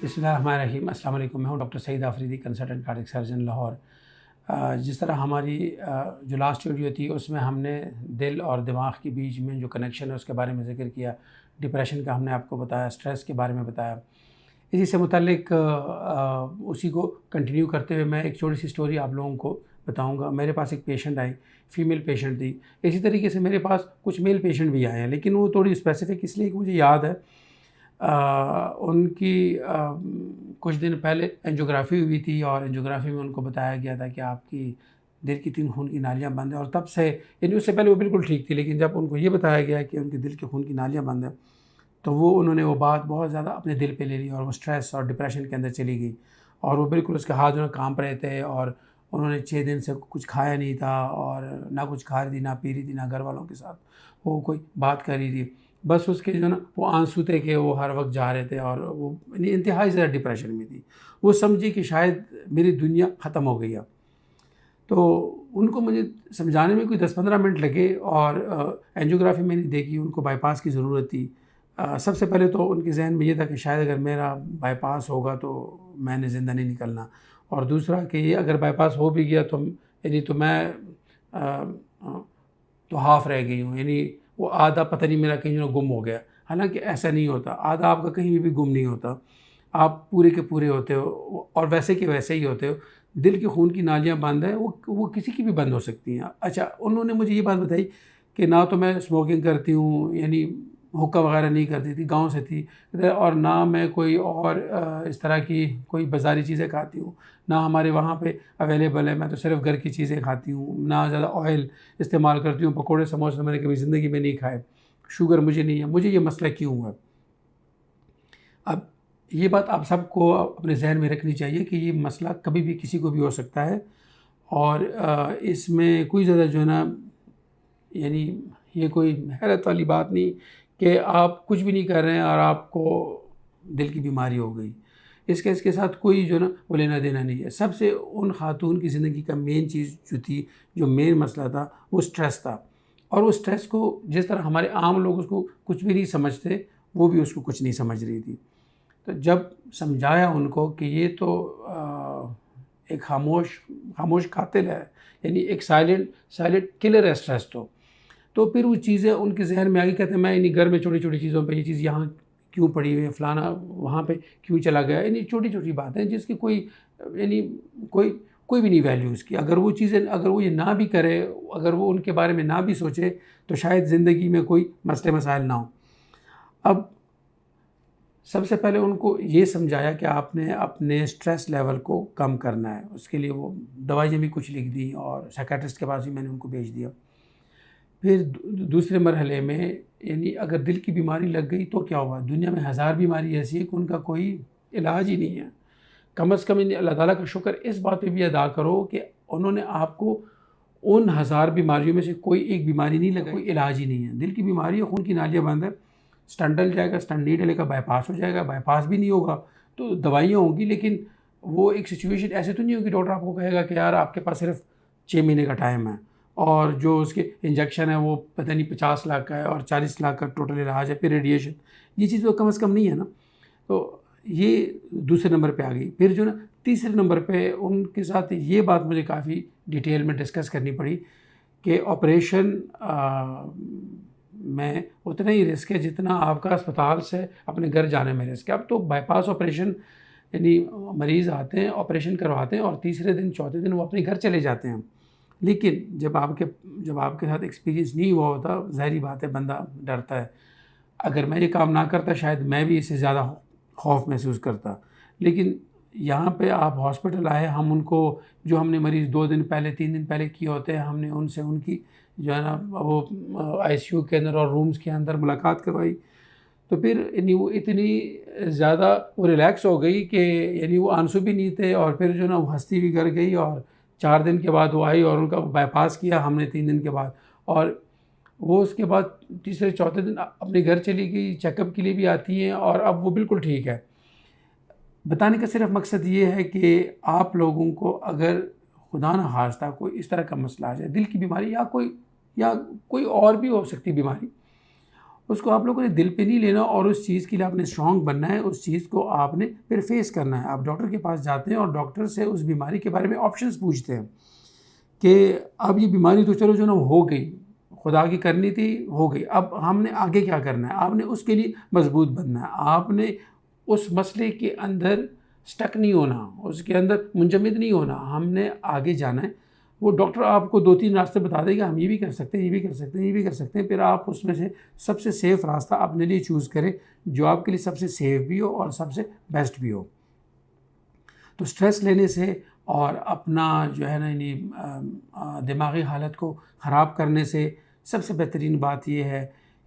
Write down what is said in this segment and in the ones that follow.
बिस्मिल्लाहिर्रहमानिर्रहीम। अस्सलाम वालेकुम। मैं हूँ doctor Saeed Afridi, consultant cardiac surgeon Lahore. जिस तरह हमारी जो लास्ट वीडियो थी उसमें हमने दिल और दिमाग के बीच में जो कनेक्शन है उसके बारे में ज़िक्र किया, डिप्रेशन का हमने आपको बताया, स्ट्रेस के बारे में बताया। इसी से मुतल्लिक उसी को कंटिन्यू करते हुए मैं एक छोटी सी स्टोरी आप लोगों को बताऊंगा। मेरे पास एक पेशेंट आई, फ़ीमेल पेशेंट थी। इसी तरीके से मेरे पास कुछ मेल पेशेंट भी आए हैं, लेकिन वो थोड़ी स्पेसिफ़िक इसलिए कि मुझे याद है उनकी कुछ दिन पहले एंजियोग्राफी हुई थी और एंजियोग्राफी में उनको बताया गया था कि आपकी दिल की 3 खून की नालियाँ बंद हैं। और तब से, यानी उससे पहले वो बिल्कुल ठीक थी, लेकिन जब उनको ये बताया गया कि उनके दिल के खून की नालियाँ बंद हैं, तो उन्होंने वो बात बहुत ज़्यादा अपने दिल पे ले ली और वो स्ट्रेस और डिप्रेशन के अंदर चली गई। और वो बिल्कुल, उसके हाथ जो है काँप रहे थे और उन्होंने 6 दिन से कुछ खाया नहीं था और ना कुछ खा रही थी, ना पी रही थी, ना घर वालों के साथ वो कोई बात कर रही थी। बस उसके जो है ना वो आंसू थे कि वो हर वक्त जा रहे थे और वो इंतहाई ज़्यादा डिप्रेशन में थी। वो समझी कि शायद मेरी दुनिया ख़त्म हो गई है। तो उनको मुझे समझाने में कोई 10-15 मिनट लगे और एंजियोग्राफी मैंने देखी, उनको बाईपास की ज़रूरत थी। सबसे पहले तो उनके जहन में ये था कि शायद अगर मेरा बाईपास होगा तो मैंने ज़िंदा नहीं निकलना, और दूसरा कि ये अगर बाईपास हो भी गया तो यानी तो मैं अ, अ, तो हाफ़ रह गई हूँ, यानी वो आधा पता नहीं मेरा कहीं गुम हो गया। हालांकि ऐसा नहीं होता, आधा आपका कहीं भी गुम नहीं होता, आप पूरे के पूरे होते हो और वैसे के वैसे ही होते हो। दिल के खून की नालियाँ बंद है, वो किसी की भी बंद हो सकती हैं। अच्छा, उन्होंने मुझे ये बात बताई कि ना तो मैं स्मोकिंग करती हूँ, यानी हुक्का वगैरह नहीं करती थी, गाँव से थी, और ना मैं कोई और इस तरह की कोई बाज़ारी चीज़ें खाती हूँ, ना हमारे वहाँ पे अवेलेबल है। मैं तो सिर्फ़ घर की चीज़ें खाती हूँ, ना ज़्यादा ऑयल इस्तेमाल करती हूँ, पकोड़े समोसे तो मैंने कभी ज़िंदगी में नहीं खाए, शुगर मुझे नहीं है। मुझे ये मसला क्यों है? अब ये बात आप सबको अपने ज़हन में रखनी चाहिए कि ये मसला कभी भी किसी को भी हो सकता है और इसमें कोई ज़्यादा जो है ना, यानी ये कोई हैरत वाली बात नहीं कि आप कुछ भी नहीं कर रहे हैं और आपको दिल की बीमारी हो गई। इसके साथ कोई जो है ना वो लेना देना नहीं है। सबसे उन खातून की ज़िंदगी का मेन चीज़ जो थी, जो मेन मसला था, वो स्ट्रेस था। और वो स्ट्रेस को जिस तरह हमारे आम लोग उसको कुछ भी नहीं समझते, वो भी उसको कुछ नहीं समझ रही थी। तो जब समझाया उनको कि ये तो एक खामोश खामोश कातिल है, यानी एक साइलेंट साइलेंट किलर है स्ट्रेस तो फिर वो चीज़ें उनके ज़हन में आ गई। कहते हैं मैं इन्हीं घर में छोटी-छोटी चीज़ों पे, ये चीज़ यहाँ क्यों पड़ी हुई है, फलाना वहाँ पे क्यों चला गया, यानी छोटी-छोटी बातें जिसकी कोई यानी कोई कोई भी नहीं वैल्यू उसकी। अगर वो चीज़ें, अगर वो ये ना भी करे, अगर वो उनके बारे में ना भी सोचे, तो शायद ज़िंदगी में कोई मसले मसाइल ना हो। अब सबसे पहले उनको ये समझाया कि आपने अपने स्ट्रेस लेवल को कम करना है। उसके लिए वो दवाइयाँ भी कुछ लिख दी और साइकियाट्रिस्ट के पास भी मैंने उनको भेज दिया। फिर दूसरे मरहले में, यानी अगर दिल की बीमारी लग गई तो क्या हुआ? दुनिया में हज़ार बीमारी ऐसी है कि उनका कोई इलाज ही नहीं है। कम से कम अल्लाह ताला का शुक्र इस बात पे भी अदा करो कि उन्होंने आपको उन हज़ार बीमारियों में से कोई एक बीमारी नहीं लगाई, कोई इलाज ही नहीं है। दिल की बीमारी है, खून की नालियाँ बंद है, स्टंट डल जाएगा, स्टंट नहीं डलेगा, बाईपास हो जाएगा, बाईपास भी नहीं होगा तो दवाइयाँ होंगी, लेकिन वो एक सिचुएशन ऐसे तो नहीं होगी डॉक्टर आपको कहेगा कि यार आपके पास सिर्फ 6 महीने का टाइम है और जो उसके इंजेक्शन है वो पता नहीं 50 लाख का है और 40 लाख का टोटल इलाज है, फिर रेडिएशन। ये चीज़ तो कम से कम नहीं है ना। तो ये दूसरे नंबर पे आ गई। फिर जो ना तीसरे नंबर पे उनके साथ ये बात मुझे काफ़ी डिटेल में डिस्कस करनी पड़ी कि ऑपरेशन में उतना ही रिस्क है जितना आपका अस्पताल से अपने घर जाने में रिस्क है। अब तो बाईपास ऑपरेशन, यानी मरीज़ आते हैं, ऑपरेशन करवाते हैं और तीसरे दिन चौथे दिन वो अपने घर चले जाते हैं। लेकिन जब आपके साथ एक्सपीरियंस नहीं हुआ होता, ज़ाहिर बात है बंदा डरता है। अगर मैं ये काम ना करता शायद मैं भी इससे ज़्यादा खौफ महसूस करता। लेकिन यहाँ पे आप हॉस्पिटल आए, हम उनको, जो हमने मरीज़ 2 दिन पहले 3 दिन पहले किए होते हैं, हमने उनसे उनकी जो है ना वो आईसीयू के अंदर और रूम्स के अंदर मुलाकात करवाई। तो फिर यानी वो इतनी ज़्यादा वो रिलैक्स हो गई कि यानी वो आंसू भी नहीं थे और फिर जो ना वो हँसती भी कर गई। और 4 दिन के बाद वो आई और उनका बाईपास किया हमने 3 दिन के बाद, और वो उसके बाद तीसरे चौथे दिन अपने घर चली गई, चेकअप के लिए भी आती हैं और अब वो बिल्कुल ठीक है। बताने का सिर्फ मकसद ये है कि आप लोगों को अगर खुदा न खास्ता कोई इस तरह का मसला आ जाए, दिल की बीमारी या कोई और भी हो सकती बीमारी, उसको आप लोगों ने दिल पे नहीं लेना और उस चीज़ के लिए आपने स्ट्रांग बनना है, उस चीज़ को आपने फिर फेस करना है। आप डॉक्टर के पास जाते हैं और डॉक्टर से उस बीमारी के बारे में ऑप्शंस पूछते हैं कि अब ये बीमारी तो चलो जो ना हो गई, खुदा की करनी थी, हो गई, अब हमने आगे क्या करना है। आपने उसके लिए मजबूत बनना है, आपने उस मसले के अंदर स्टक नहीं होना, उसके अंदर मुंजमद नहीं होना, हमने आगे जाना है। वो डॉक्टर आपको 2-3 रास्ते बता देगा, हम ये भी कर सकते हैं, ये भी कर सकते हैं, ये भी कर सकते हैं, फिर आप उसमें से सबसे सेफ़ रास्ता अपने लिए चूज़ करें जो आपके लिए सबसे सेफ़ भी हो और सबसे बेस्ट भी हो। तो स्ट्रेस लेने से और अपना जो है ना यानी दिमागी हालत को ख़राब करने से सबसे बेहतरीन बात ये है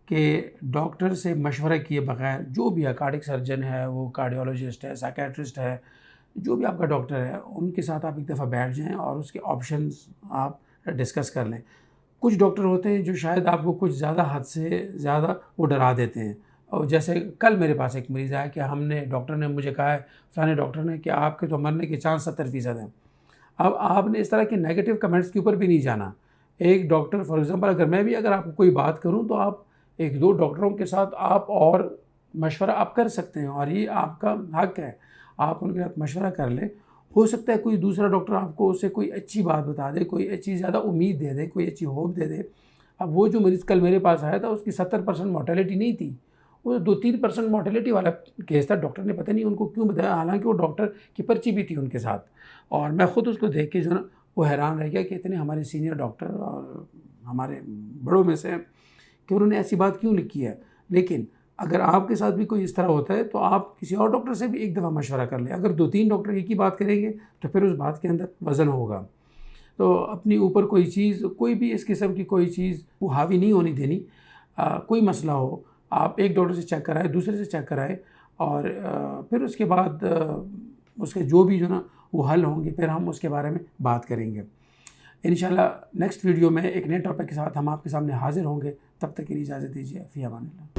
कि डॉक्टर से मशवरा किए बगैर, जो भी है, कार्डियक सर्जन है, वो कार्डियोलॉजिस्ट है, साइकियाट्रिस्ट है, जो भी आपका डॉक्टर है, उनके साथ आप एक दफ़ा बैठ जाएँ और उसके ऑप्शंस आप डिस्कस कर लें। कुछ डॉक्टर होते हैं जो शायद आपको कुछ ज़्यादा हद से ज़्यादा वो डरा देते हैं। और जैसे कल मेरे पास एक मरीज़ आया कि हमने डॉक्टर ने मुझे कहा है, फलाने डॉक्टर ने, कि आपके तो मरने के चांस 70% हैं। अब आपने इस तरह के नेगेटिव कमेंट्स के ऊपर भी नहीं जाना। एक डॉक्टर, फॉर एग्ज़ाम्पल, अगर आपको कोई बात करूँ तो आप 1-2 डॉक्टरों के साथ आप और मशवरा आप कर सकते हैं और ये आपका हक़ है। आप उनके साथ मशवरा कर लें। हो सकता है कोई दूसरा डॉक्टर आपको उससे कोई अच्छी बात बता दे, कोई अच्छी ज़्यादा उम्मीद दे दे, कोई अच्छी होप दे दे। अब वो जो मरीज़ कल मेरे पास आया था उसकी 70% मोर्टेलिटी नहीं थी, वो 2-3% मोर्टेलिटी वाला केस था। डॉक्टर ने पता नहीं उनको क्यों बताया, हालाँकि वो डॉक्टर की पर्ची भी थी उनके साथ। और मैं ख़ुद उसको देख के जो ना वो हैरान रह गया कि इतने हमारे सीनियर डॉक्टर और हमारे बड़ों में से हैं कि उन्होंने ऐसी बात क्यों लिखी है। लेकिन अगर आपके साथ भी कोई इस तरह होता है तो आप किसी और डॉक्टर से भी एक दफ़ा मशवरा कर लें। अगर 2-3 डॉक्टर एक ही बात करेंगे तो फिर उस बात के अंदर वज़न होगा। तो अपनी ऊपर कोई चीज़, कोई भी इस किस्म की कोई चीज़ वो हावी नहीं होनी देनी। कोई मसला हो, आप एक डॉक्टर से चेक कराएँ, दूसरे से चेक कराएँ और फिर उसके बाद उसके जो भी जो ना वो हल होंगे, फिर हम उसके बारे में बात करेंगे। इंशाल्लाह नेक्स्ट वीडियो में एक नए टॉपिक के साथ हम आपके सामने हाज़िर होंगे। तब तक के लिए इजाज़त दीजिए। फ़ी अमानिल्लाह।